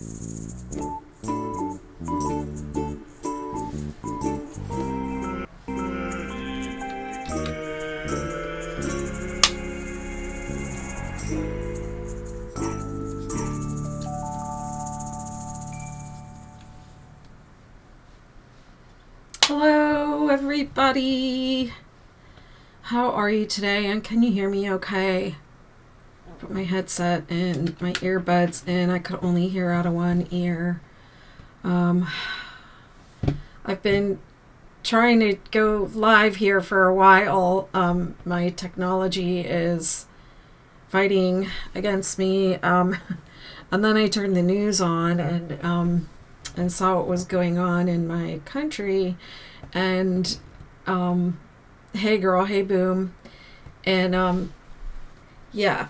Hello everybody, how are you today, and can you hear me okay? Put my headset and my earbuds in. I could only hear out of one ear. I've been trying to go live here for a while. My technology is fighting against me, and then I turned the news on and saw what was going on in my country, and hey girl, hey boom, and yeah,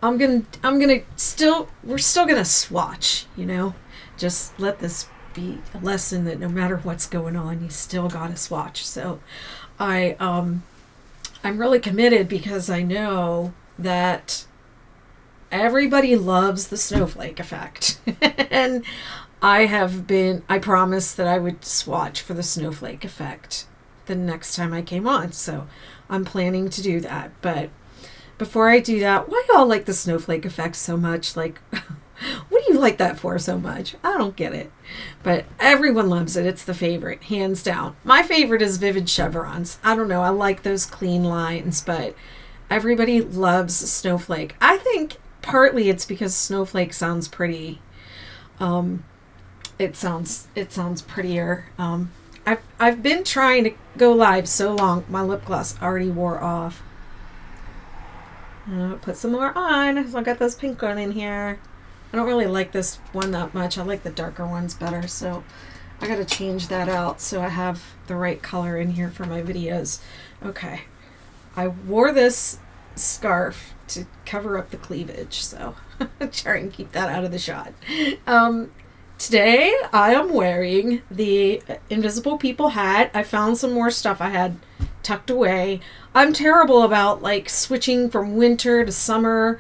we're still gonna swatch, just let this be a lesson that no matter what's going on, you still gotta swatch. So I'm really committed because I know that everybody loves the snowflake effect. And I promised that I would swatch for the snowflake effect the next time I came on. So I'm planning to do that. But before I do that, why y'all like the snowflake effect so much? Like, what do you like that for so much? I don't get it. But everyone loves it. It's the favorite, hands down. My favorite is vivid chevrons. I don't know. I like those clean lines, but everybody loves snowflake. I think partly it's because snowflake sounds pretty. It sounds prettier. I've been trying to go live so long, my lip gloss already wore off. Put some more on. So I got this pink one in here. I don't really like this one that much. I like the darker ones better, so I gotta change that out so I have the right color in here for my videos. Okay, I wore this scarf to cover up the cleavage, so try and keep that out of the shot. Today I am wearing the Invisible People hat. I found some more stuff I had tucked away. I'm terrible about like switching from winter to summer,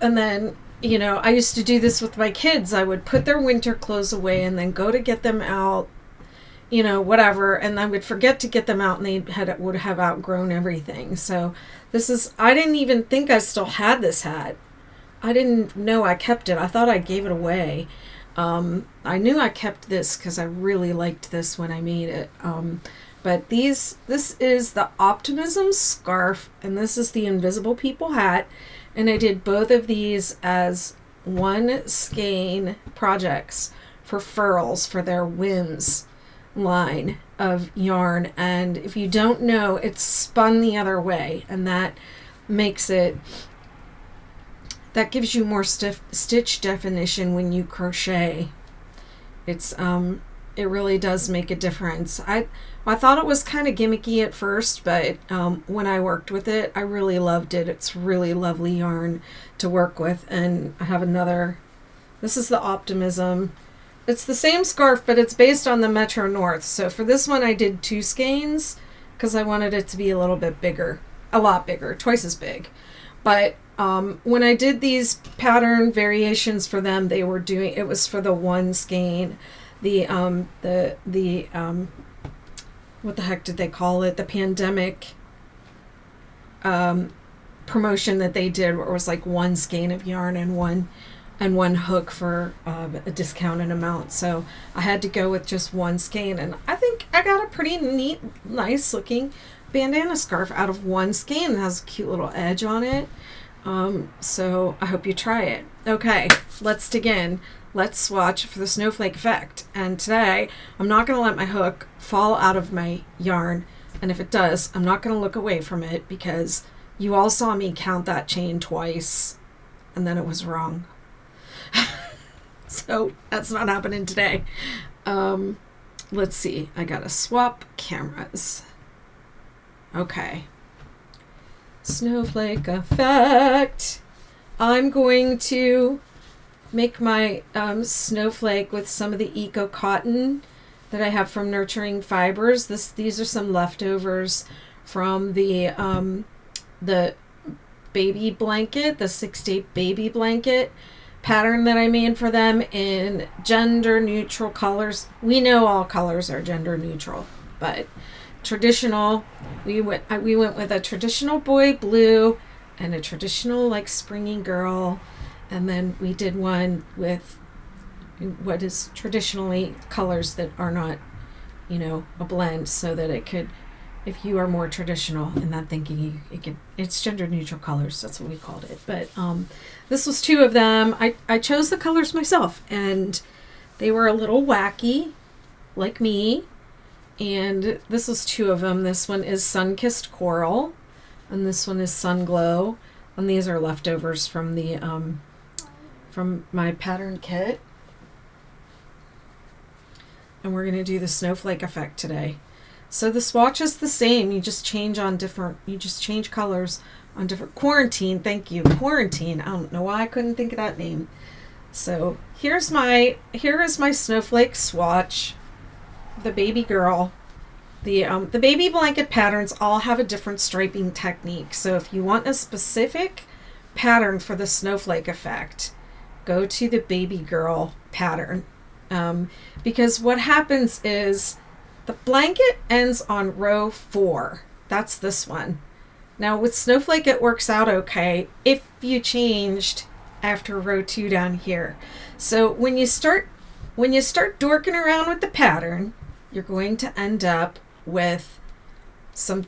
and then I used to do this with my kids. I would put their winter clothes away and then go to get them out, whatever, and I would forget to get them out, and they would have outgrown everything. So I didn't even think I still had this hat. I didn't know I kept it. I thought I gave it away. I knew I kept this because I really liked this when I made it. But this is the Optimism scarf, and this is the Invisible People hat. And I did both of these as one skein projects for Furls for their Whims line of yarn. And if you don't know, it's spun the other way, and that gives you more stitch definition when you crochet. It really does make a difference. I thought it was kind of gimmicky at first, but when I worked with it, I really loved it. It's really lovely yarn to work with. And I have another. This is the Optimism. It's the same scarf, but it's based on the Metro North. So for this one, I did 2 skeins because I wanted it to be a little bit bigger, a lot bigger, twice as big. But when I did these pattern variations for them, it was for the one skein. What the heck did they call it? The pandemic promotion that they did, where it was like one skein of yarn and one hook for a discounted amount. So I had to go with just one skein, and I think I got a pretty neat, nice looking bandana scarf out of one skein. It has a cute little edge on it. So I hope you try it. Okay, let's dig in. Let's swatch for the snowflake effect. And today, I'm not going to let my hook fall out of my yarn. And if it does, I'm not going to look away from it, because you all saw me count that chain twice, and then it was wrong. So that's not happening today. Let's see. I got to swap cameras. Okay. Snowflake effect. I'm going to make my snowflake with some of the eco cotton that I have from Nurturing Fibers. These are some leftovers from the baby blanket, the 6-day baby blanket pattern that I made for them in gender neutral colors. We know all colors are gender neutral, but traditional, we went with a traditional boy blue and a traditional like springy girl, and then we did one with what is traditionally colors that are not, you know, a blend, so that it could, if you are more traditional in that thinking, it's gender neutral colors. That's what we called it. But this was 2 of them. I chose the colors myself, and they were a little wacky, like me. And this was 2 of them. This one is Sun-Kissed Coral, and this one is Sun Glow. And these are leftovers from the from my pattern kit. And we're going to do the snowflake effect today. So the swatch is the same. You just change colors on different. Quarantine, thank you. Quarantine. I don't know why I couldn't think of that name. So here is my snowflake swatch. The baby girl. The baby blanket patterns all have a different striping technique. So if you want a specific pattern for the snowflake effect, go to the baby girl pattern. Because what happens is the blanket ends on row 4. That's this one. Now with snowflake it works out okay if you changed after row 2 down here. So when you start dorking around with the pattern, you're going to end up with some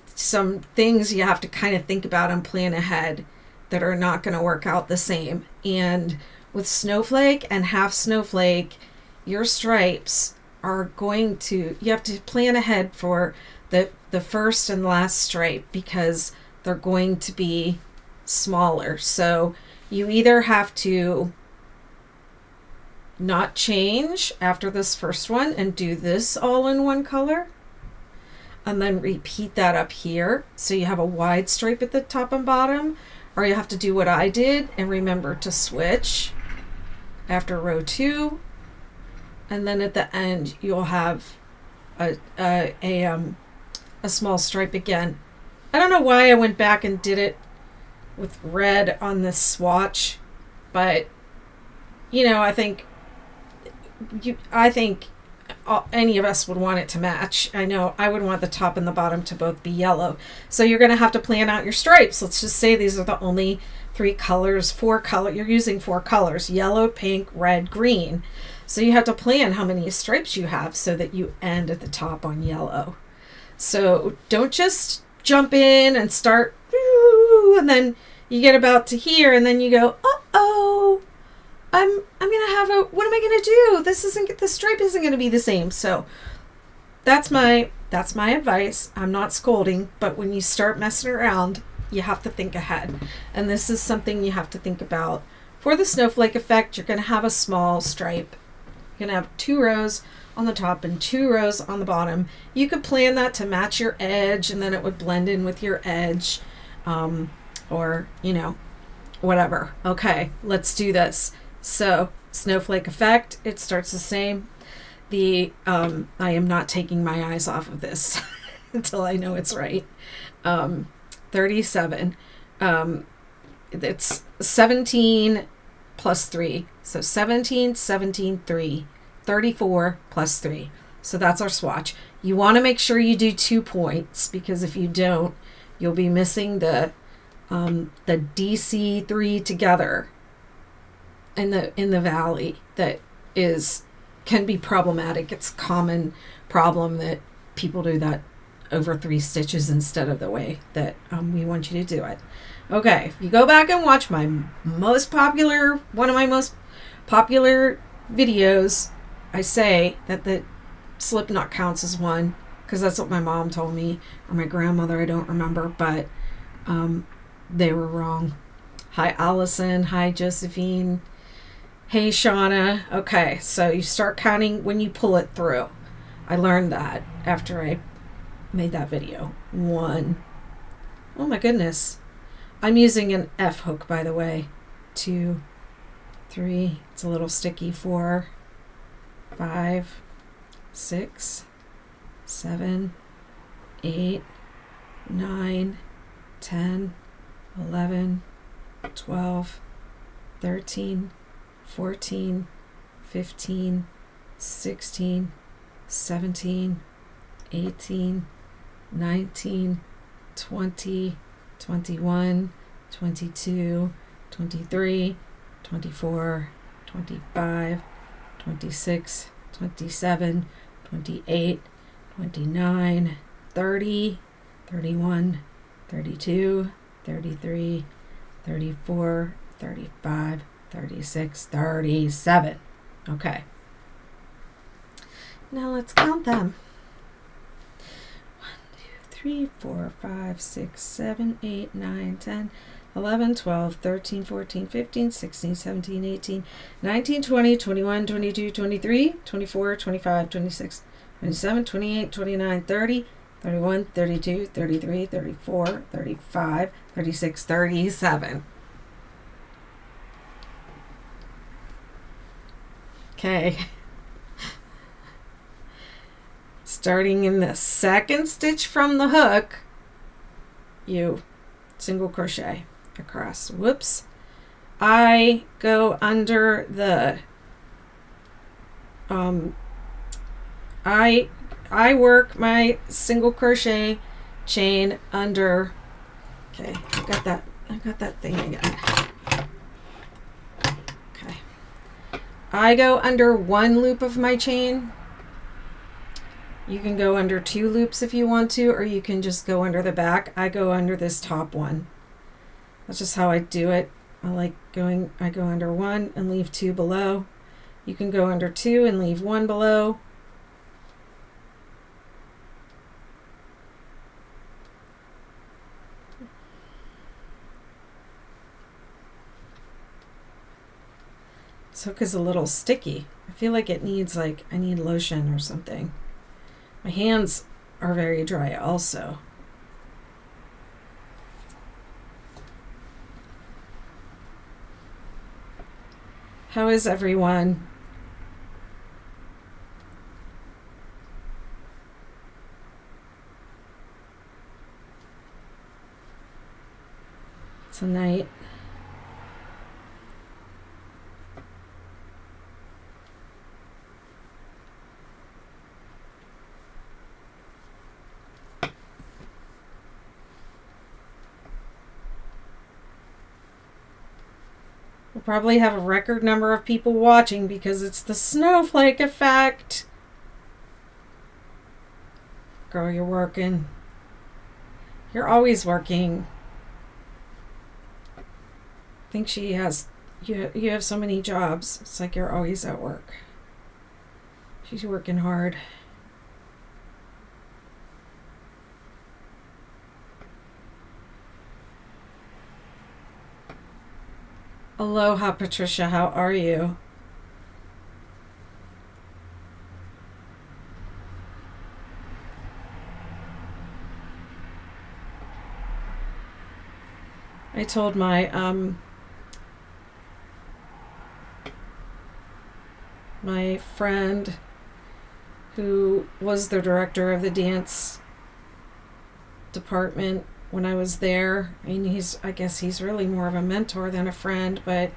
things you have to kind of think about and plan ahead that are not going to work out the same. And with snowflake and half snowflake, your stripes are going to, you have to plan ahead for the first and last stripe, because they're going to be smaller. So you either have to not change after this first one and do this all in one color, and then repeat that up here so you have a wide stripe at the top and bottom, or you have to do what I did and remember to switch after row 2, and then at the end you'll have a small stripe again. I don't know why I went back and did it with red on this swatch, but you know, I think any of us would want it to match. I know I would want the top and the bottom to both be yellow. So you're going to have to plan out your stripes. Let's just say these are the only 3 colors, 4 color. You're using 4 colors: yellow, pink, red, green. So you have to plan how many stripes you have so that you end at the top on yellow. So don't just jump in and start, and then you get about to here and then you go, uh-oh, I'm gonna have what am I gonna do? The stripe isn't gonna be the same. So that's my advice. I'm not scolding, but when you start messing around, you have to think ahead. And this is something you have to think about. For the snowflake effect, you're gonna have a small stripe. You're gonna have 2 rows on the top and 2 rows on the bottom. You could plan that to match your edge, and then it would blend in with your edge, or you know, whatever. Okay, let's do this. So snowflake effect, it starts the same. I am not taking my eyes off of this until I know it's right. 37. It's 17 plus 3. So 17, 17, 3. 34 plus 3. So that's our swatch. You want to make sure you do 2 points, because if you don't, you'll be missing the DC3 together in the valley. That can be problematic. It's a common problem that people do that over 3 stitches instead of the way that we want you to do it. Okay, if you go back and watch one of my most popular videos, I say that the slip knot counts as 1, because that's what my mom told me, or my grandmother, I don't remember, but they were wrong. Hi Allison, hi Josephine, hey Shauna. Okay, so you start counting when you pull it through. I learned that after I made that video. 1. Oh my goodness. I'm using an F hook, by the way. 2, 3, it's a little sticky. 4, 5, 6, 7, 8, 9, 10, 11, 12, 13, 14, 15, 16, 17, 18, 19, 20, 21, 22, 23, 24, 25, 26, 27, 28, 29, 30, 31, 32, 33, 34, 35, 36, 37. Okay. Now let's count them. 1, 2, 3, 4, 5, 6, 7, 8, 9, 10, 11, 12, 13, 14, 15, 16, 17, 18, 19, 20, 21, 22, 23, 24, 25, 26, 27, 28, 29, 30, 31, 32, 33, 34, 35, 36, 37. Okay. Starting in the second stitch from the hook, you single crochet across. Whoops. I go under the I work my single crochet chain under. Okay, I got that thing again. Okay. I go under one loop of my chain. You can go under 2 loops if you want to, or you can just go under the back. I go under this top one. That's just how I do it. I go under 1 and leave 2 below. You can go under 2 and leave 1 below. This hook is a little sticky. I feel like it needs I need lotion or something. My hands are very dry also. How is everyone? Tonight. We'll probably have a record number of people watching because it's the snowflake effect. Girl, you're working. You're always working. I think she has, you have so many jobs. It's like you're always at work. She's working hard. Aloha, Patricia. How are you? I told my my friend who was the director of the dance department when I was there. I mean, I guess he's really more of a mentor than a friend, but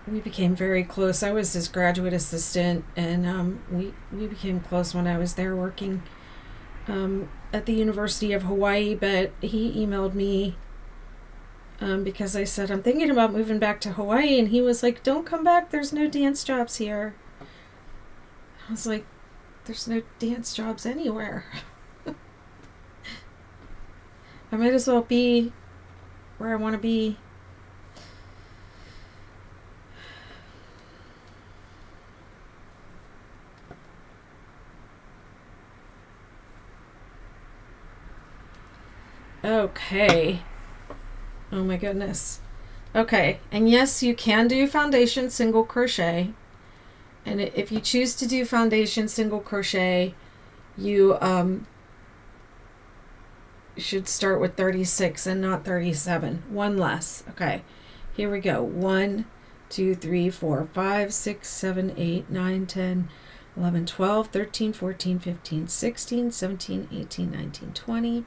we became very close. I was his graduate assistant, and we became close when I was there working at the University of Hawaii, but he emailed me because I said, I'm thinking about moving back to Hawaii, and he was like, don't come back, there's no dance jobs here. I was like, there's no dance jobs anywhere. I might as well be where I want to be. Okay. Oh my goodness. Okay, and yes, you can do foundation single crochet. And if you choose to do foundation single crochet, you should start with 36 and not 37. One less. Okay, here we go. 1, 2, 3, 4, 5, 6, 7, 8, 9, 10, 11, 12, 13, 14, 15, 16, 17, 18, 19, 20,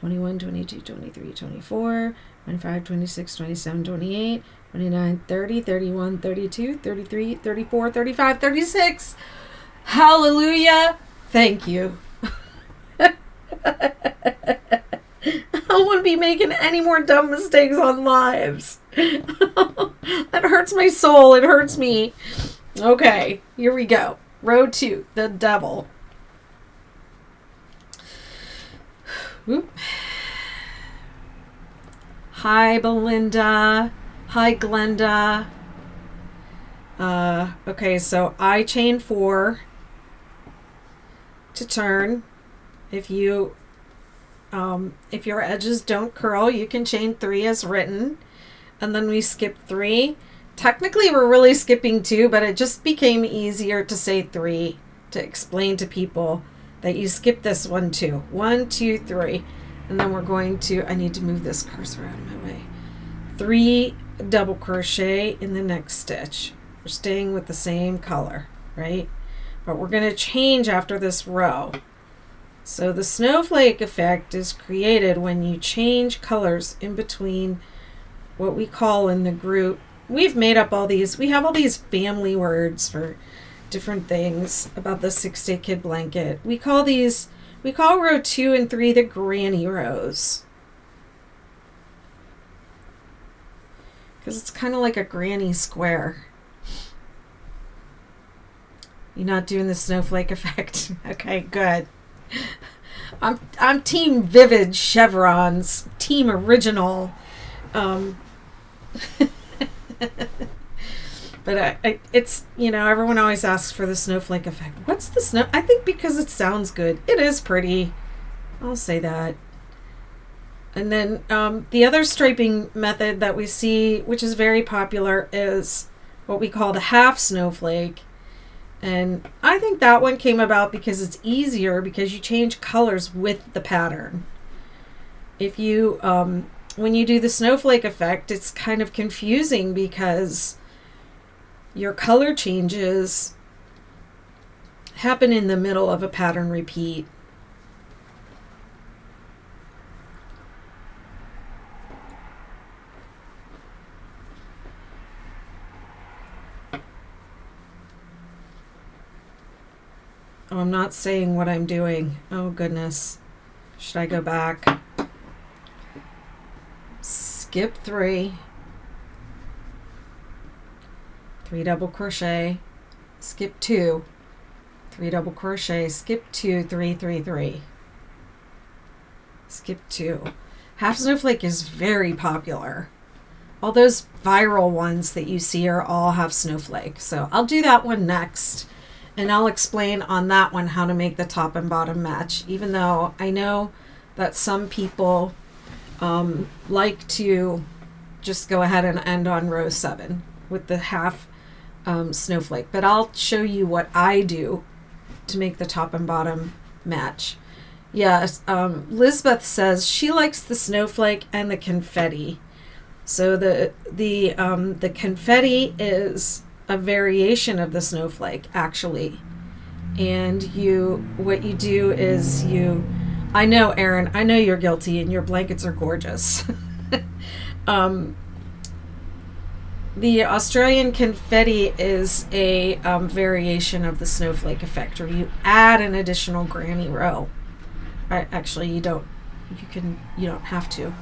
21, 22, 23, 24, 25, 26, 27, 28, 29, 30, 31, 32, 33, 34, 35, 36. Hallelujah. Thank you. I don't want to be making any more dumb mistakes on lives. That hurts my soul. It hurts me. Okay, here we go. Row 2, the devil. Whoop. Hi, Belinda. Hi, Glenda. Okay, so I chain 4 to turn. If your edges don't curl, you can chain 3 as written, and then we skip 3. Technically, we're really skipping 2, but it just became easier to say 3 to explain to people that you skip this one too. 1, 2, 3, and then we're going to, I need to move this cursor out of my way. 3 double crochet in the next stitch. We're staying with the same color, right? But we're going to change after this row. So the snowflake effect is created when you change colors in between what we call in the group. We've made up all these. We have all these family words for different things about the 6-day kid blanket. We call row 2 and 3 the granny rows. Because it's kind of like a granny square. You're not doing the snowflake effect. Okay, good. I'm team vivid chevrons, team original. But it's, everyone always asks for the snowflake effect. What's the snow? I think because it sounds good. It is pretty. I'll say that. And then the other striping method that we see, which is very popular, is what we call the half snowflake. And I think that one came about because it's easier because you change colors with the pattern. If you, when you do the snowflake effect, it's kind of confusing because your color changes happen in the middle of a pattern repeat. Oh, I'm not saying what I'm doing. Oh, goodness. Should I go back? Skip 3. 3 double crochet. Skip 2. 3 double crochet. Skip 2, 3, 3, 3. Skip 2. Half snowflake is very popular. All those viral ones that you see are all half snowflake. So I'll do that one next. And I'll explain on that one how to make the top and bottom match, even though I know that some people like to just go ahead and end on row 7 with the half snowflake. But I'll show you what I do to make the top and bottom match. Yes, Lisbeth says she likes the snowflake and the confetti. So the confetti is a variation of the snowflake, actually. And what you do is I know, Erin, I know you're guilty and your blankets are gorgeous. The Australian confetti is a variation of the snowflake effect, or you add an additional granny row. Actually, you don't have to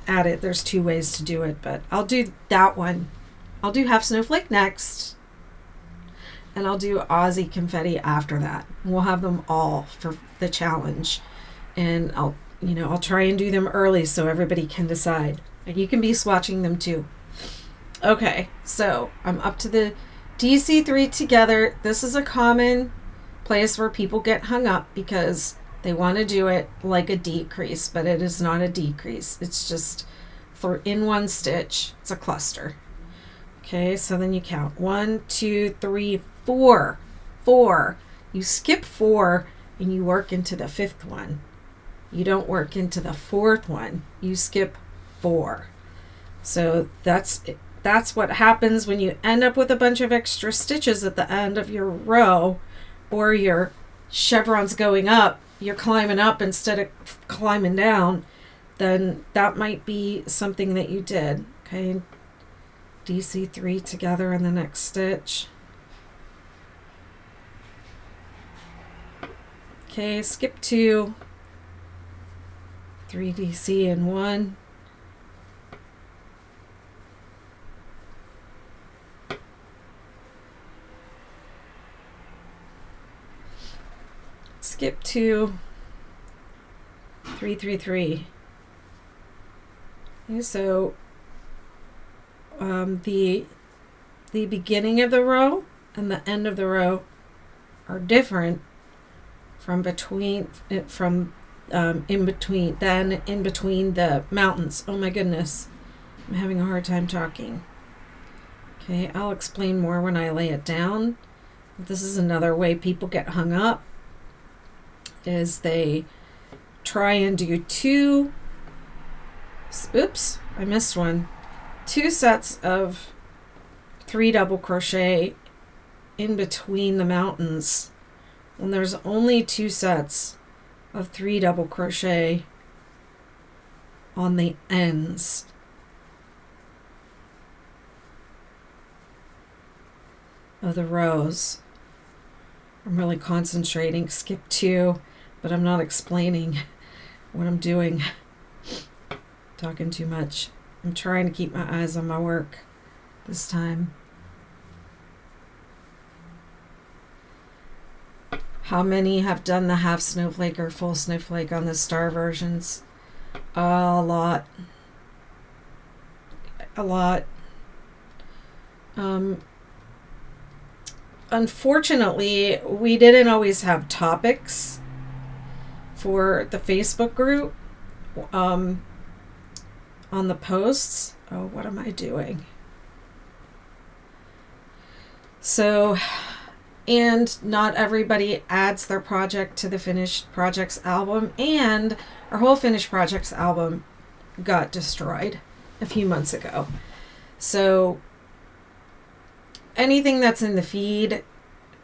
add it. There's 2 ways to do it, but I'll do that one. I'll do half snowflake next, and I'll do Aussie confetti after that. We'll have them all for the challenge, and I'll try and do them early so everybody can decide. And you can be swatching them too. Okay, so I'm up to the DC3 together. This is a common place where people get hung up because they want to do it like a decrease, but it is not a decrease. It's just in one stitch. It's a cluster. Okay, so then you count 1, 2, 3, 4. 4. You skip 4 and you work into the 5th one. You don't work into the 4th one. You skip 4. So that's what happens when you end up with a bunch of extra stitches at the end of your row, or your chevrons going up you're climbing up instead of climbing down, then that might be something that you did. Okay, DC3 together in the next stitch. Okay, skip 2, 3 DC in 1. Skip 2, 3, 3, 3. Okay, so the beginning of the row and the end of the row are different from between in between the mountains. Oh my goodness, I'm having a hard time talking. Okay, I'll explain more when I lay it down. This is another way people get hung up, is they try and do 2, oops, I missed one, 2 sets of 3 double crochet in between the mountains when there's only 2 sets of 3 double crochet on the ends. Of the rows. I'm really concentrating. Skip 2, but I'm not explaining what I'm doing. Talking too much. I'm trying to keep my eyes on my work this time. How many have done the half snowflake or full snowflake on the star versions? A lot. A lot. Unfortunately, we didn't always have topics for the Facebook group on the posts. Oh, what am I doing? So, and not everybody adds their project to the finished projects album, and our whole finished projects album got destroyed a few months ago. So anything that's in the feed,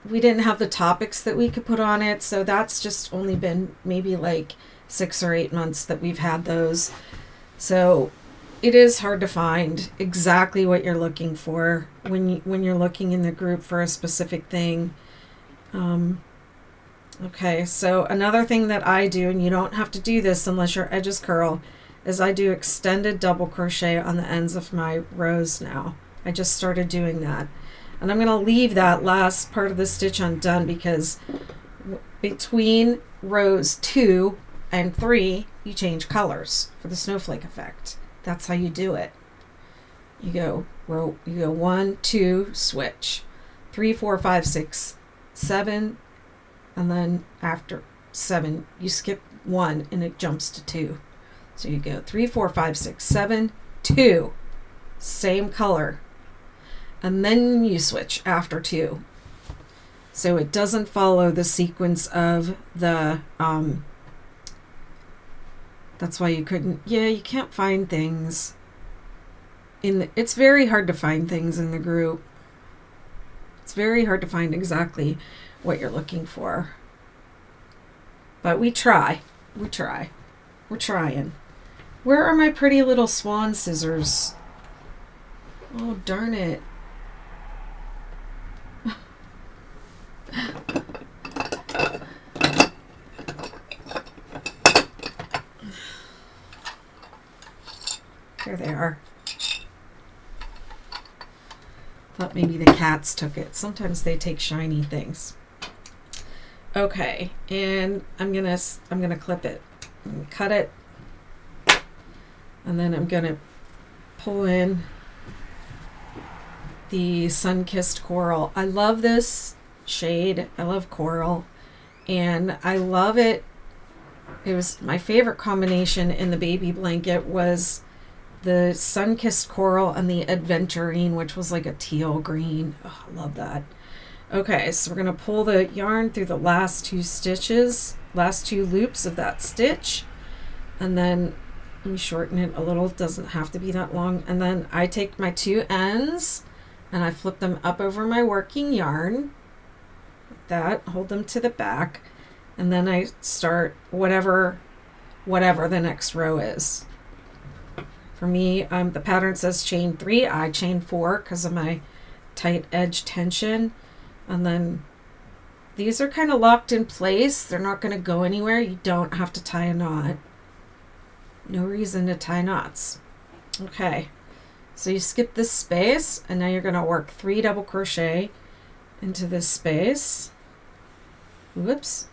we didn't have the topics that we could put on it, so that's just only been maybe like 6 or 8 months that we've had those. So it is hard to find exactly what you're looking for when you're looking in the group for a specific thing. Okay, so another thing that I do, and you don't have to do this unless your edges curl, is I do extended double crochet on the ends of my rows now. I just started doing that. And I'm going to leave that last part of the stitch undone because between rows 2 and 3, you change colors for the snowflake effect. That's how you do it. You go 1, 2, switch, 3, 4, 5, 6, 7, and then after 7, you skip 1 and it jumps to 2. So you go 3, 4, 5, 6, 7, 2, same color. And then you switch after 2. So it doesn't follow the sequence of the, that's why you couldn't, you can't find things. It's very hard to find things in the group. It's very hard to find exactly what you're looking for. But we try. We're trying. Where are my pretty little swan scissors? Oh, darn it. There they are. Thought maybe the cats took it. Sometimes they take shiny things. Okay, and I'm gonna clip it, cut it, and then I'm gonna pull in the Sun-Kissed Coral. I love this shade. I love coral, and I love it. It was my favorite combination in the baby blanket was the Sun-Kissed Coral and the Adventurine, which was like a teal green. Oh, I love that. Okay, so we're going to pull the yarn through the last 2 stitches, last 2 loops of that stitch, and then let me shorten it a little. It doesn't have to be that long. And then I take my 2 ends and I flip them up over my working yarn like that, hold them to the back, and then I start whatever the next row is. For me, the pattern says chain 3, I chain 4 because of my tight edge tension, and then these are kind of locked in place. They're not going to go anywhere. You don't have to tie a knot. No reason to tie knots. Okay, so you skip this space, and now you're going to work 3 double crochet into this space. Whoops.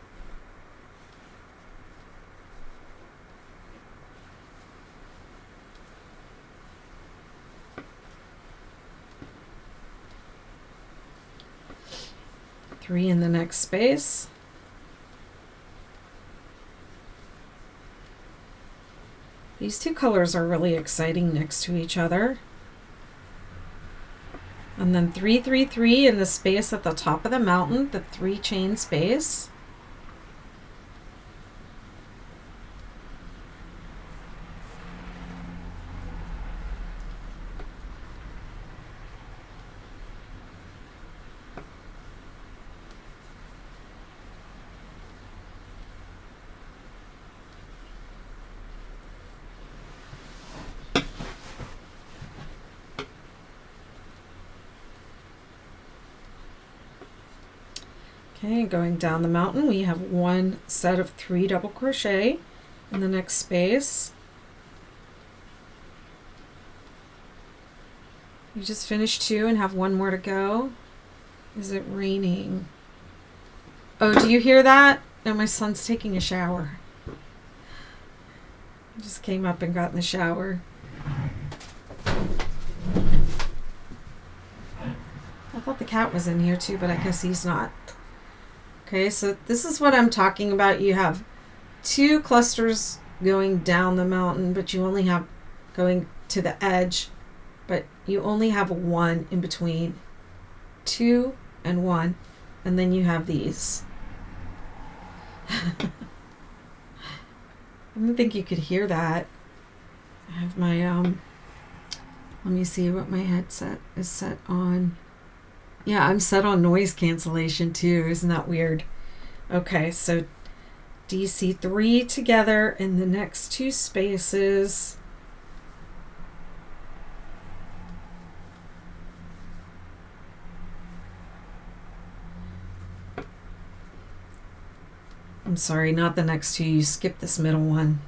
Three in the next space. These two colors are really exciting next to each other. And then 3, 3, 3 in the space at the top of the mountain, the 3 chain space. Okay, going down the mountain, we have 1 set of 3 double crochet in the next space. You just finished 2 and have 1 more to go. Is it raining? Oh, do you hear that? No, my son's taking a shower. I just came up and got in the shower. I thought the cat was in here too, but I guess he's not. Okay, so this is what I'm talking about. You have 2 clusters going down the mountain, but you only have going to the edge, but you only have 1 in between. 2 and 1, and then you have these. I didn't think you could hear that. I have my, let me see what my headset is set on. Yeah, I'm set on noise cancellation too. Isn't that weird? Okay, so DC 3 together in the next 2 spaces. I'm sorry, not the next 2. You skip this middle one.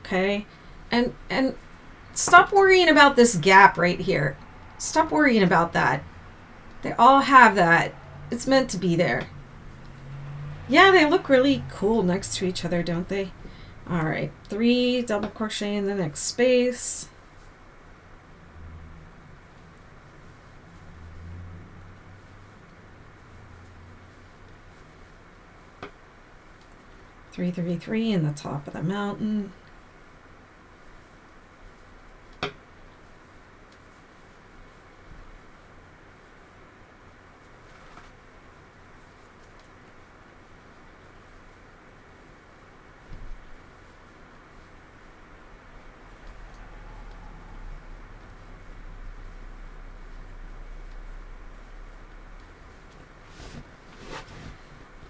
Okay, and stop worrying about this gap right here. Stop worrying about that. They all have that. It's meant to be there. Yeah, they look really cool next to each other, don't they? All right, 3 double crochet in the next space. Three, 3, 3 in the top of the mountain.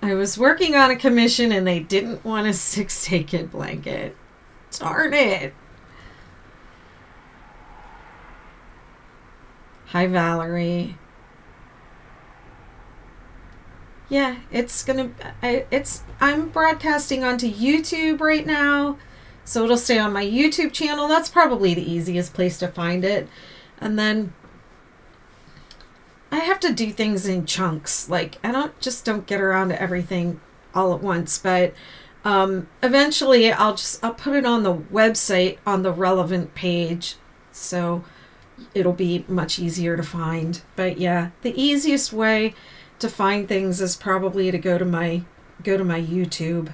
I was working on a commission and they didn't want a 6-day kid blanket. Darn it. Hi, Valerie. Yeah, I'm broadcasting onto YouTube right now, so it'll stay on my YouTube channel. That's probably the easiest place to find it. And then I have to do things in chunks. Like, I don't get around to everything all at once, but eventually I'll put it on the website on the relevant page, so it'll be much easier to find. But yeah, the easiest way to find things is probably to go to my YouTube,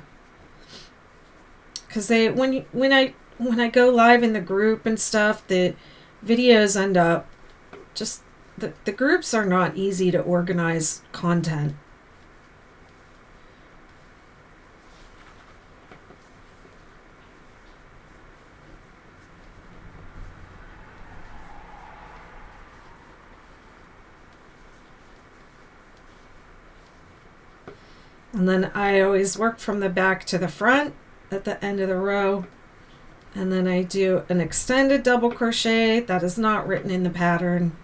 because when I go live in the group and stuff, the videos end up just the groups are not easy to organize content. And then I always work from the back to the front at the end of the row. And then I do an extended double crochet. That is not written in the pattern.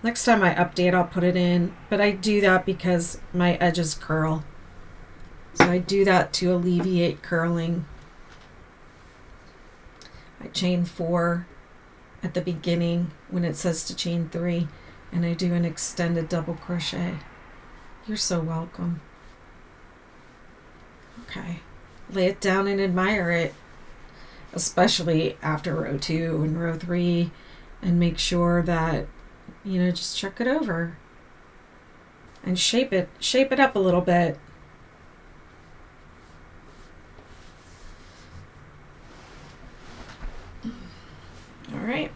Next time I update, I'll put it in. But I do that because my edges curl. So I do that to alleviate curling. I chain 4 at the beginning when it says to chain 3. And I do an extended double crochet. You're so welcome. Okay. Lay it down and admire it. Especially after row 2 and row 3, and make sure that, you know, just check it over and shape it up a little bit. All right.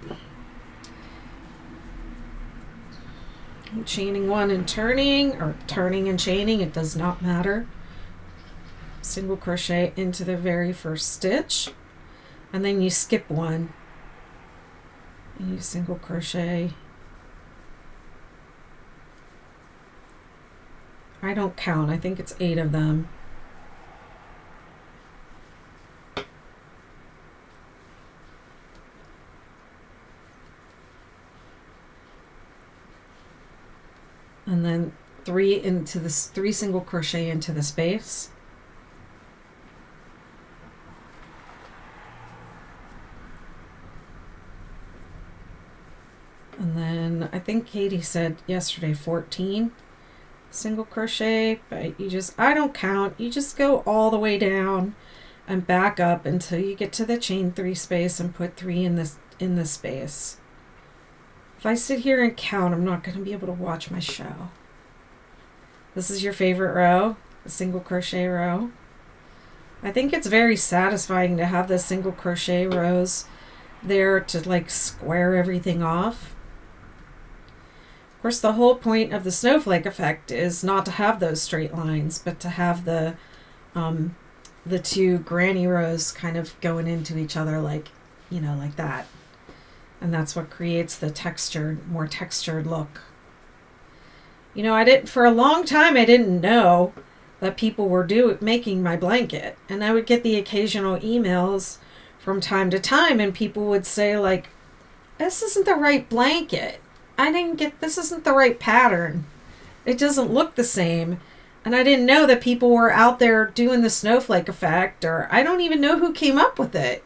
I'm chaining 1 and turning, or turning and chaining, it does not matter. Single crochet into the very first stitch. And then you skip 1 and you single crochet. I don't count, I think it's 8 of them. And then 3 single crochet into the space. And then I think Katie said yesterday 14 single crochet, but I don't count. You just go all the way down and back up until you get to the chain 3 space and put 3 in this space. If I sit here and count, I'm not going to be able to watch my show. This is your favorite row, the single crochet row. I think it's very satisfying to have the single crochet rows there to like square everything off. Of course, the whole point of the snowflake effect is not to have those straight lines, but to have the 2 granny rows kind of going into each other like, you know, like that. And that's what creates the more textured look. You know, for a long time, I didn't know that people were making my blanket. And I would get the occasional emails from time to time, and people would say like, this isn't the right blanket. This isn't the right pattern. It doesn't look the same. And I didn't know that people were out there doing the snowflake effect, or I don't even know who came up with it.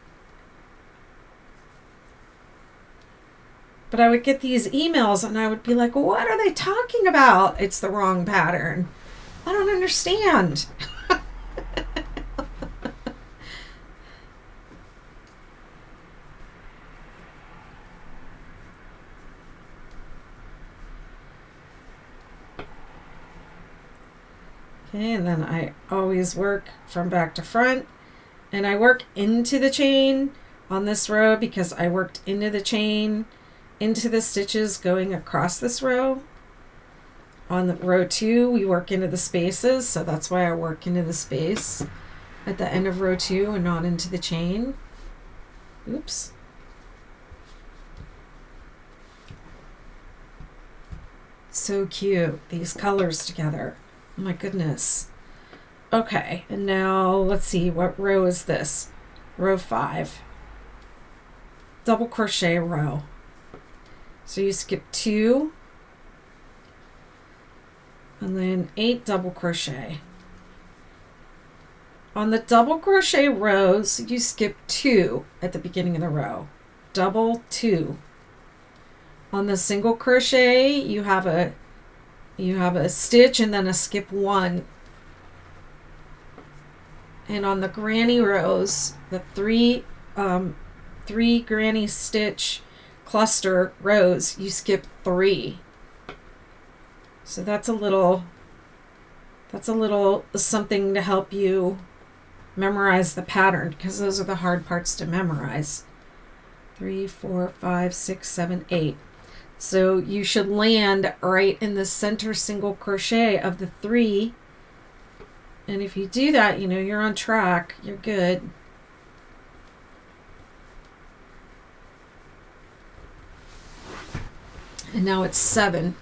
But I would get these emails and I would be like, what are they talking about? It's the wrong pattern. I don't understand. Okay, and then I always work from back to front, and I work into the chain on this row because I worked into the chain, into the stitches going across this row. On the row 2, we work into the spaces, so that's why I work into the space at the end of row 2 and not into the chain. Oops. So cute, these colors together. Oh my goodness. Okay, and now let's see, what row is this? Row 5. Double crochet row. So you skip 2, and then 8 double crochet. On the double crochet rows, you skip 2 at the beginning of the row. Double 2. On the single crochet, you have a stitch and then a skip 1. And on the granny rows, the 3 granny stitch cluster rows, you skip 3. So that's a little something to help you memorize the pattern, because those are the hard parts to memorize. 3, 4, 5, 6, 7, 8. So you should land right in the center single crochet of the 3. And if you do that, you know, you're on track, you're good. And now it's 7.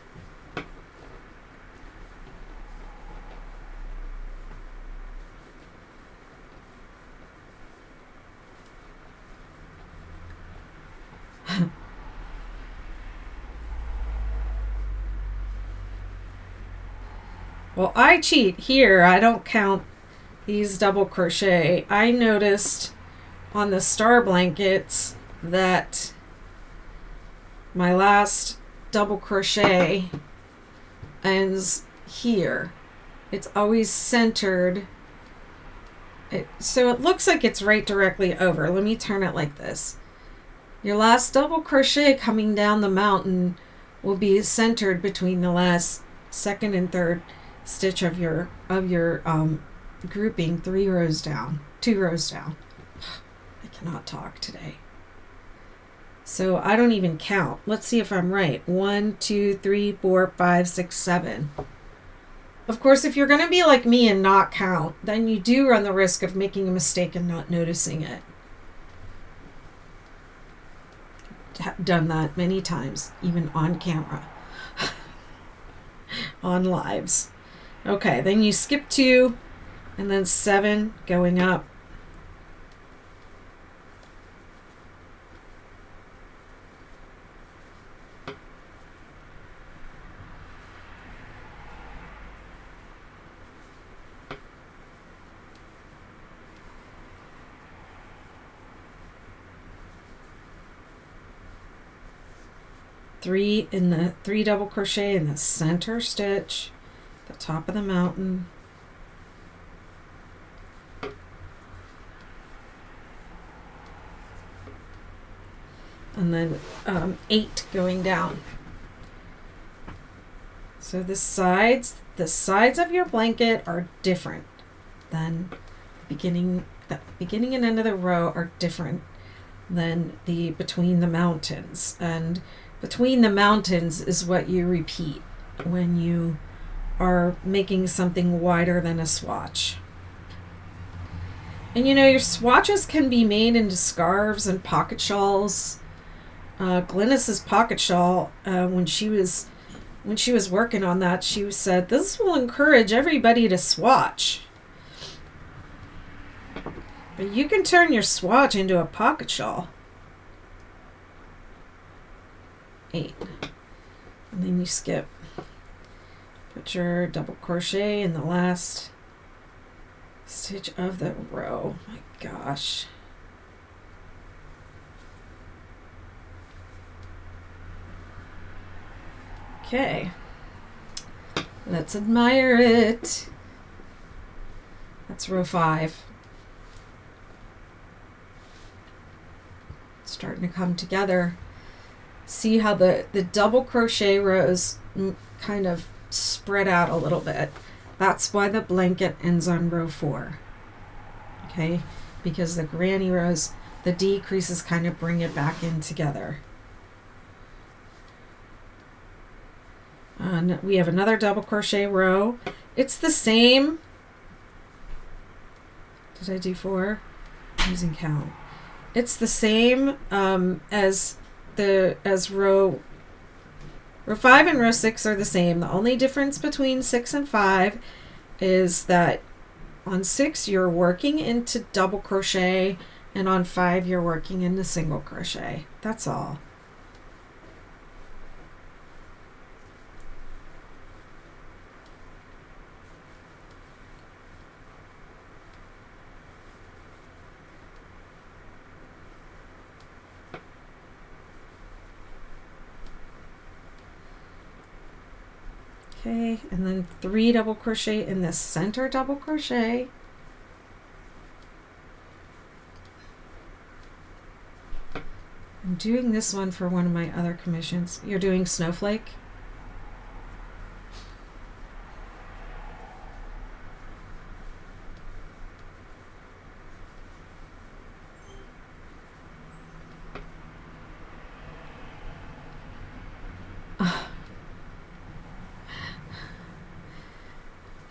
Well, I cheat here. I don't count these double crochet. I noticed on the star blankets that my last double crochet ends here. It's always centered. So it looks like it's right directly over. Let me turn it like this. Your last double crochet coming down the mountain will be centered between the last second and third stitch of your grouping, 3 rows down, 2 rows down. I cannot talk today. So I don't even count. Let's see if I'm right. 1, 2, 3, 4, 5, 6, 7. Of course, if you're going to be like me and not count, then you do run the risk of making a mistake and not noticing it. Done that many times, even on camera, on lives. Okay, then you skip 2 and then 7 going up. Three double crochet in the center stitch, the top of the mountain. And then 8 going down. So the sides of your blanket are different than the beginning and end of the row are different than the between the mountains. And between the mountains is what you repeat when you are making something wider than a swatch. And you know, your swatches can be made into scarves and pocket shawls. Glynis's pocket shawl, when she was working on that, she said, "This will encourage everybody to swatch." But you can turn your swatch into a pocket shawl. 8. And then you skip. Put your double crochet in the last stitch of the row. My gosh. Okay. Let's admire it. That's row 5. It's starting to come together. See how the double crochet rows kind of spread out a little bit. That's why the blanket ends on row 4. Okay? Because the granny rows, the decreases kind of bring it back in together. And we have another double crochet row. It's the same. Did I do 4? I'm using count. It's the same as row 5 and row 6 are the same. The only difference between 6 and 5 is that on 6 you're working into double crochet, and on 5 you're working into single crochet. That's all. Okay, and then 3 double crochet in the center double crochet. I'm doing this one for one of my other commissions. You're doing Snowflake?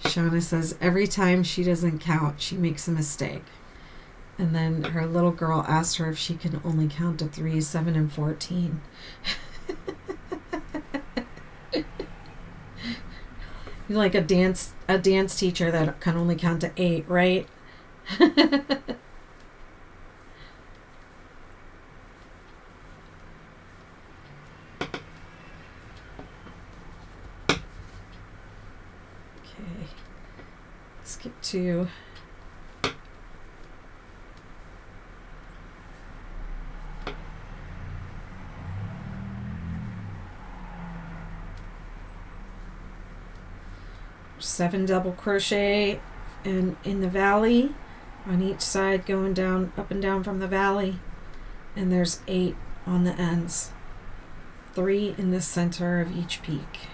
Shauna says every time she doesn't count, she makes a mistake. And then her little girl asked her if she can only count to 3, 7, and 14. You're like a dance teacher that can only count to 8, right? Okay, skip to seven double crochet and in the valley on each side, going down up and down from the valley, and there's 8 on the ends, 3 in the center of each peak.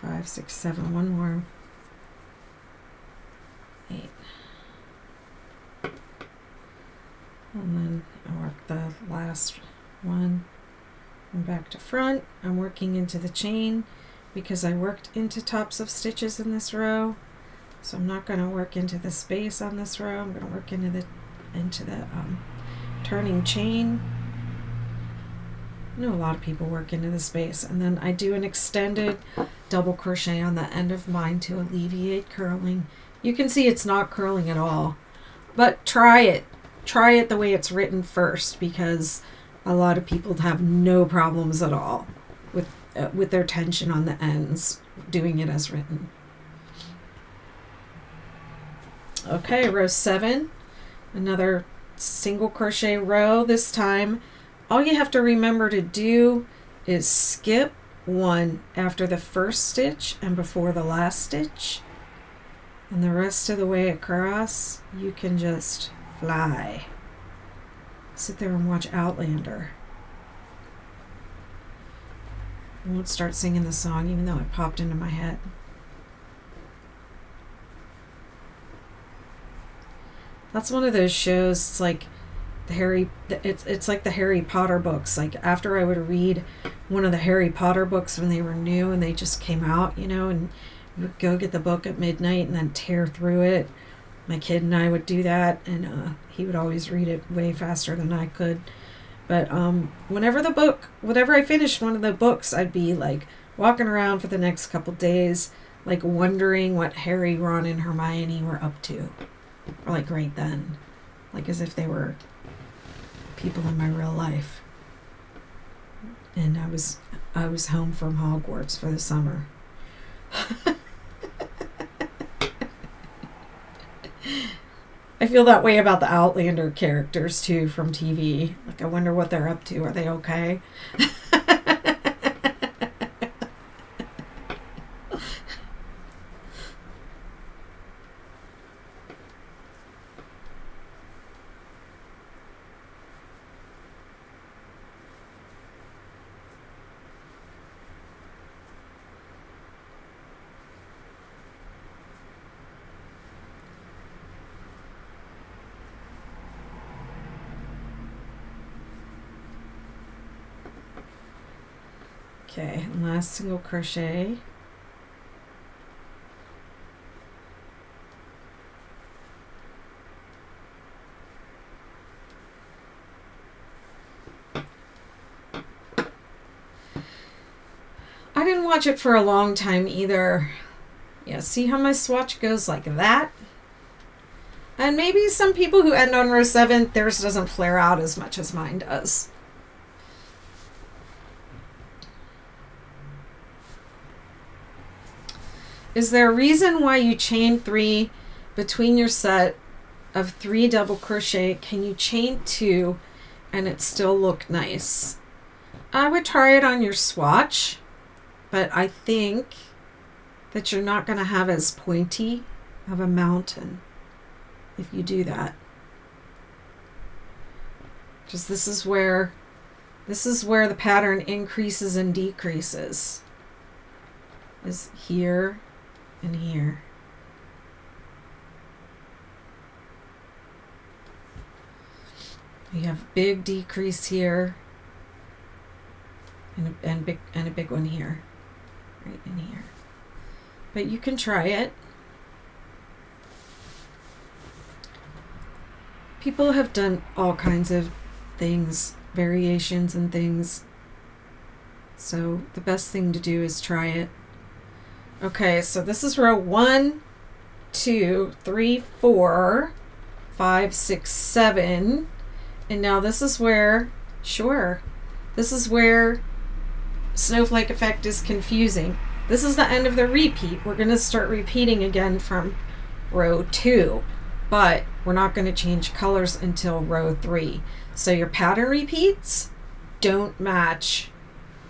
Five, six, seven, one more. 8. And then I work the last one and back to front. I'm working into the chain because I worked into tops of stitches in this row. So I'm not going to work into the space on this row. I'm going to work into the turning chain. I know a lot of people work into the space, and then I do an extended double crochet on the end of mine to alleviate curling. You can see it's not curling at all, but try it the way it's written first, because a lot of people have no problems at all with their tension on the ends doing it as written. Okay, row 7, another single crochet row. This time all you have to remember to do is skip 1 after the first stitch and before the last stitch, and the rest of the way across you can just fly. Sit there and watch Outlander. I won't start singing the song even though it popped into my head. That's one of those shows. It's like it's like the Harry Potter books. Like after I would read one of the Harry Potter books when they were new and they just came out, you know, and we would go get the book at midnight and then tear through it. My kid and I would do that, and he would always read it way faster than I could. But whenever I finished one of the books, I'd be like walking around for the next couple days, like wondering what Harry, Ron, and Hermione were up to, or like right then, like as if they were people in my real life. And I was home from Hogwarts for the summer. I feel that way about the Outlander characters too from TV. Like I wonder what they're up to. Are they okay? Okay, and last single crochet. I didn't watch it for a long time either. Yeah, see how my swatch goes like that? And maybe some people who end on row 7, theirs doesn't flare out as much as mine does. Is there a reason why you chain 3 between your set of 3 double crochet? Can you chain 2 and it still look nice? I would try it on your swatch, but I think that you're not going to have as pointy of a mountain if you do that. Because this is where the pattern increases and decreases. Is here and here. You have a big decrease here and a big one here, right in here. But you can try it. People have done all kinds of things, variations and things. So the best thing to do is try it. Okay, so this is row 1, 2, 3, 4, 5, 6, 7. And now this is where, this is where snowflake effect is confusing. This is the end of the repeat. We're going to start repeating again from row 2, but we're not going to change colors until row 3. So your pattern repeats don't match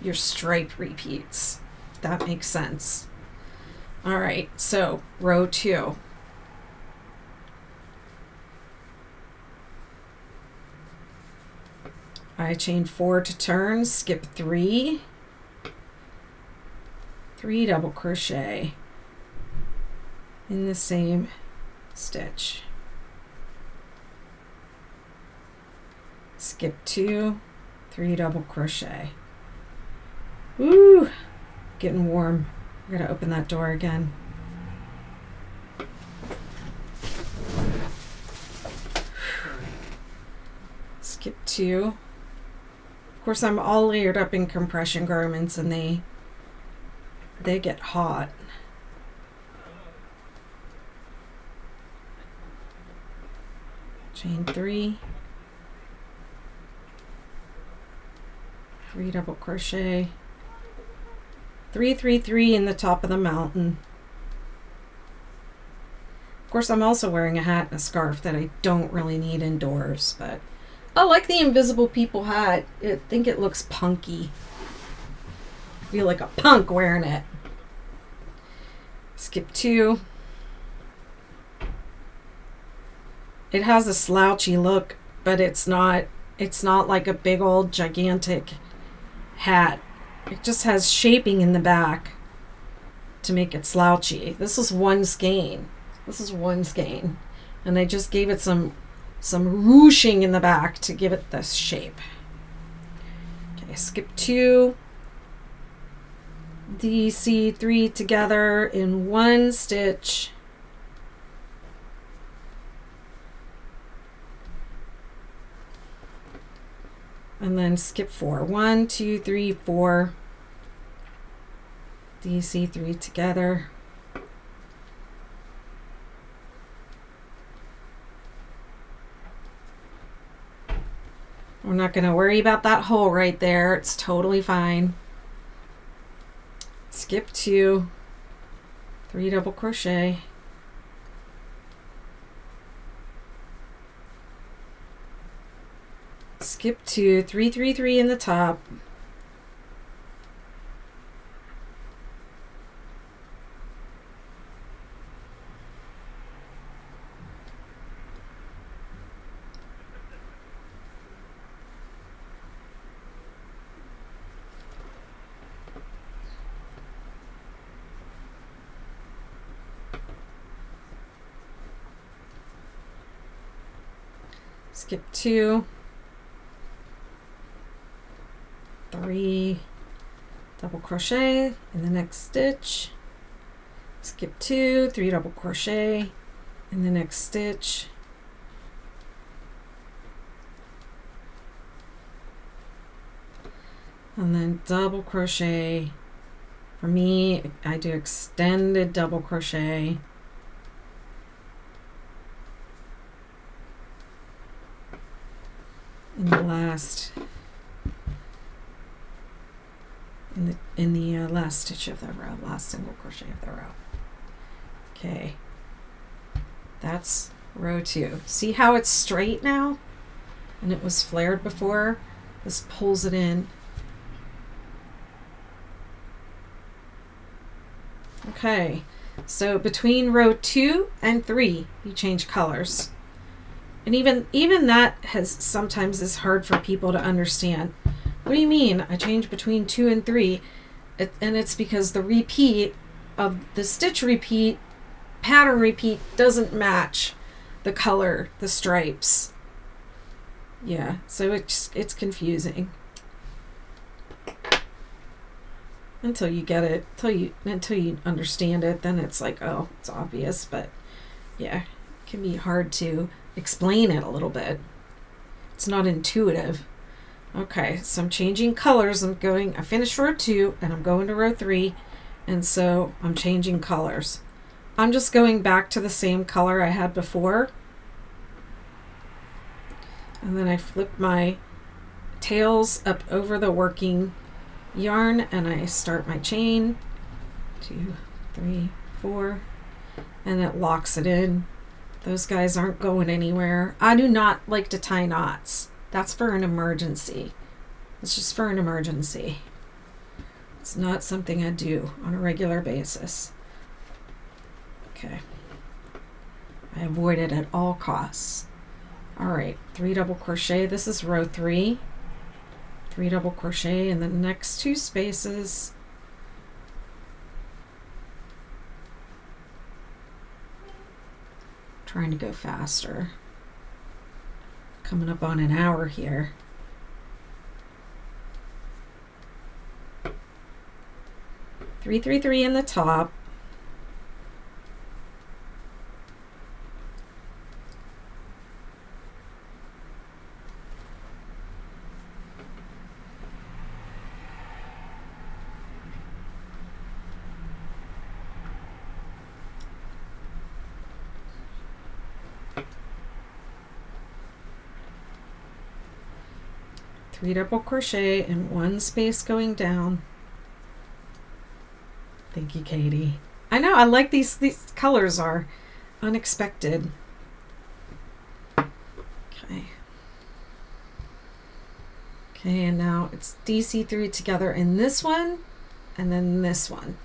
your stripe repeats. That makes sense. All right, so row 2. I chain 4 to turn, skip 3, 3 double crochet in the same stitch, skip 2, 3 double crochet. Woo, getting warm. We're gonna open that door again. Skip 2. Of course, I'm all layered up in compression garments and they get hot. Chain 3, 3 double crochet, 3, 3, 3 in the top of the mountain. Of course, I'm also wearing a hat and a scarf that I don't really need indoors, but I like the invisible people hat. I think it looks punky. I feel like a punk wearing it. Skip 2. It has a slouchy look, but it's not like a big old gigantic hat. It just has shaping in the back to make it slouchy. This is one skein. And I just gave it some ruching in the back to give it this shape. Okay, skip 2, DC 3 together in one stitch, and then skip 4. 1, 2, 3, 4, DC 3 together. We're not going to worry about that hole right there. It's totally fine. Skip 2, 3 double crochet. Skip 2, 3, 3, 3 in the top. Skip 2, 3 double crochet in the next stitch, skip 2, 3 double crochet in the next stitch, and then double crochet. For me, I do extended double crochet in the last last stitch of the row, last single crochet of the row. Okay, that's row 2. See how it's straight now and it was flared before? This pulls it in. Okay, so between row 2 and 3 you change colors. And even that sometimes is hard for people to understand. What do you mean I change between 2 and 3? And it's because the repeat of the stitch repeat, pattern repeat doesn't match the color, the stripes. Yeah, so it's confusing until you get it, until you understand it. Then it's like, oh, it's obvious, but yeah, it can be hard to explain it a little bit. It's not intuitive. Okay, so I'm changing colors. I finished row 2 and I'm going to row 3, and so I'm changing colors. I'm just going back to the same color I had before. And then I flip my tails up over the working yarn and I start my chain. 2, 3, 4, and it locks it in. Those guys aren't going anywhere. I do not like to tie knots. That's for an emergency. It's just for an emergency. It's not something I do on a regular basis. Okay. I avoid it at all costs. All right, 3 double crochet. This is row 3. 3 double crochet in the next 2 spaces. Trying to go faster. Coming up on an hour here. 3, 3, 3 in the top. Three double crochet in one space going down. Thank you, Katie. I know, I like these colors are unexpected. Okay. Okay, and now it's DC3 together in this one and then this one.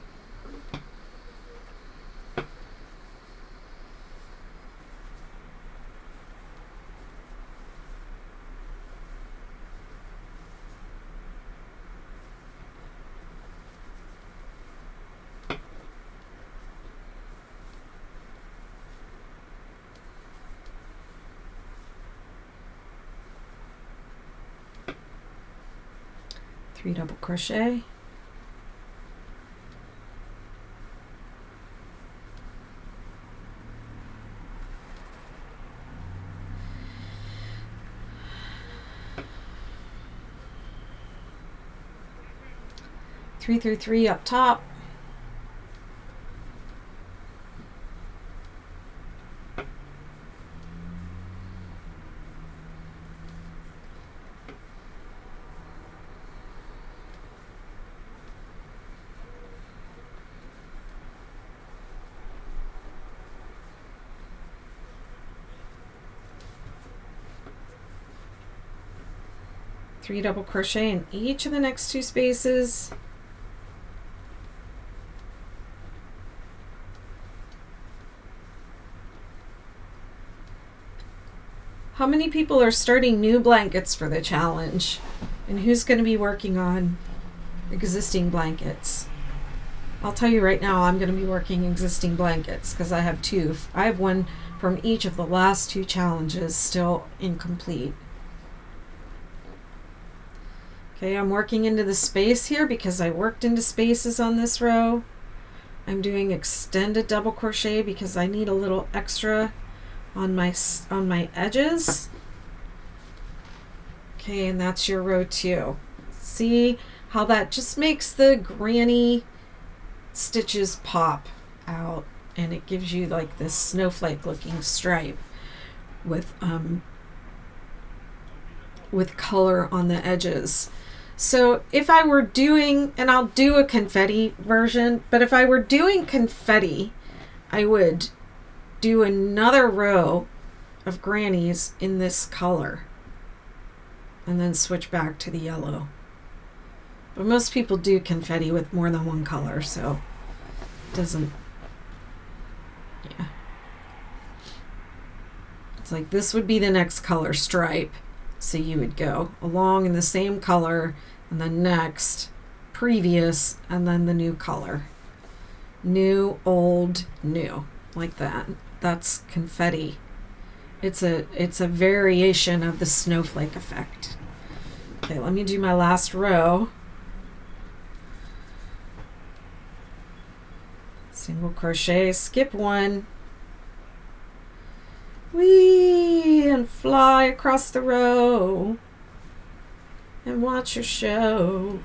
Three double crochet. Three through 3 up top. Three double crochet in each of the next 2 spaces. How many people are starting new blankets for the challenge? And who's going to be working on existing blankets? I'll tell you right now, I'm going to be working existing blankets because I have 2. I have one from each of the last 2 challenges still incomplete. Okay, I'm working into the space here because I worked into spaces on this row. I'm doing extended double crochet because I need a little extra on my edges. Okay, and that's your row 2. See how that just makes the granny stitches pop out, and it gives you like this snowflake looking stripe with color on the edges. So if I were doing, and I'll do a confetti version, but if I were doing confetti, I would do another row of grannies in this color and then switch back to the yellow. But most people do confetti with more than one color, so it doesn't, yeah. It's like this would be the next color stripe. So you would go along in the same color and then next, previous, and then the new color. New, old, new, like that. That's confetti. It's a variation of the snowflake effect. Okay, let me do my last row. Single crochet, skip one. Whee! And fly across the row. And watch your show.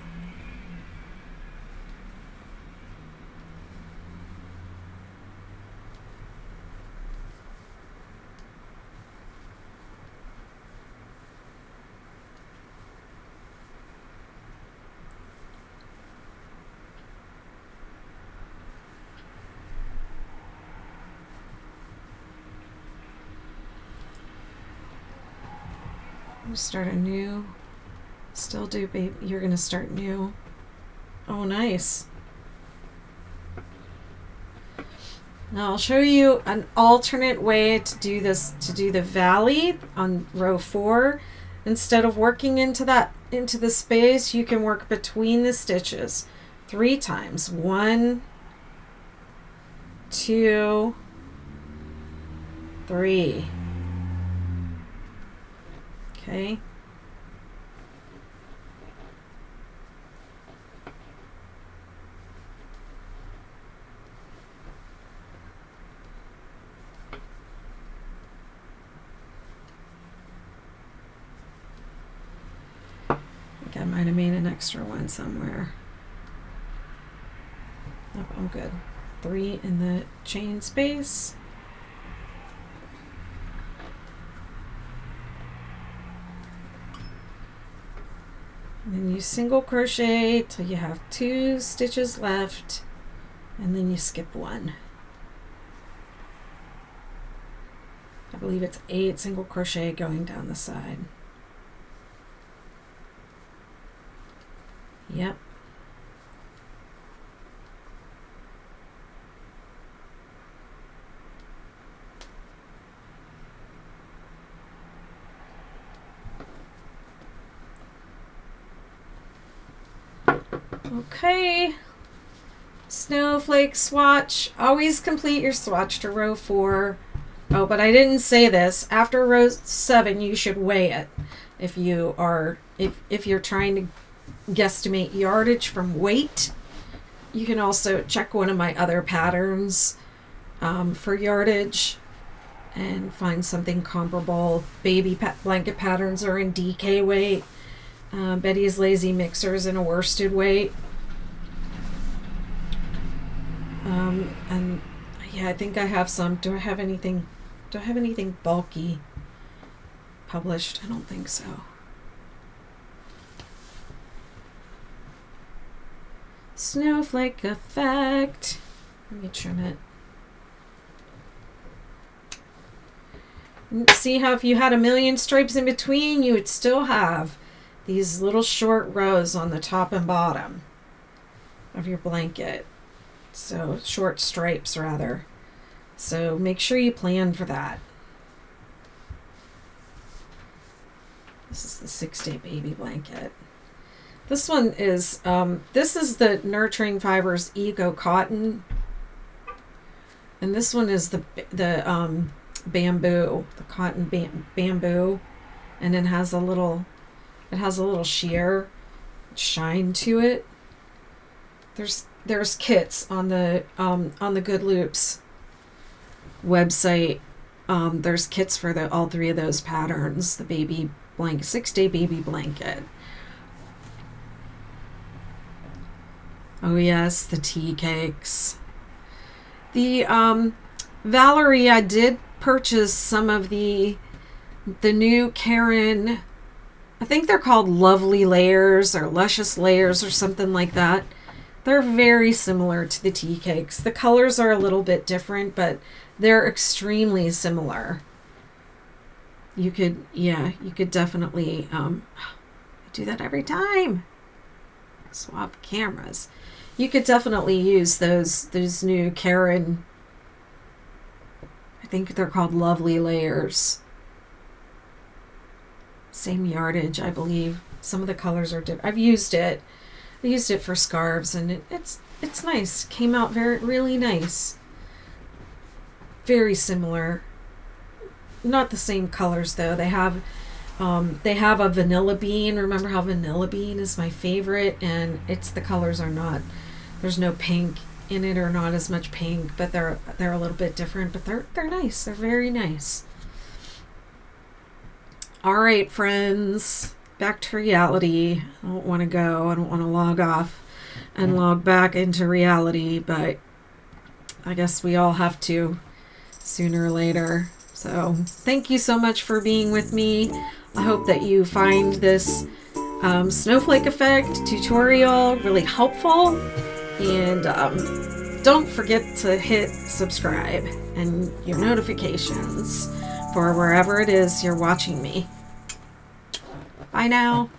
Start a new. Still do, babe. You're gonna start new. Oh, nice. Now I'll show you an alternate way to do this, to do the valley on row 4. Instead of working into the space, you can work between the stitches 3 times. 1, 2, 3. Okay. I think I might have made an extra one somewhere. Nope, I'm good. 3 in the chain space. And then you single crochet till you have 2 stitches left, and then you skip 1. I believe it's 8 single crochet going down the side. Yep. Okay, snowflake swatch. Always complete your swatch to row 4. Oh, but I didn't say this. After row 7, you should weigh it. If you're trying to guesstimate yardage from weight, you can also check one of my other patterns for yardage and find something comparable. Baby blanket patterns are in DK weight. Betty's Lazy Mixers in a worsted weight. And yeah, I think I have some. Do I have anything bulky published? I don't think so. Snowflake effect. Let me trim it. See how if you had a million stripes in between, you would still have these little short rows on the top and bottom of your blanket. So short stripes rather. So make sure you plan for that. This is the 6-day baby blanket. This one is, this is the Nurturing Fibers Eco Cotton. And this one is the bamboo, the cotton bamboo. And it has a little sheer shine to it. There's kits on the Good Loops website. There's kits for all 3 of those patterns. The baby blanket, 6-day baby blanket. Oh yes, the tea cakes. The Valerie, I did purchase some of the new Karen. I think they're called Lovely Layers or Luscious Layers or something like that. They're very similar to the tea cakes. The colors are a little bit different, but they're extremely similar. You could definitely do that every time. Swap cameras. You could definitely use those new Karen. I think they're called Lovely Layers. Same yardage, I believe. Some of the colors are different. I used it for scarves, and it's nice. Came out really nice. Very similar. not the same colors though. They have a vanilla bean. Remember how vanilla bean is my favorite, and the colors are not, there's no pink in it, or not as much pink, but they're a little bit different, but they're nice. They're very nice. All right, friends, back to reality. I don't want to go. I don't want to log off and log back into reality, but I guess we all have to sooner or later. So thank you so much for being with me. I hope that you find this snowflake effect tutorial really helpful. And don't forget to hit subscribe and your notifications for wherever it is you're watching me. Bye now.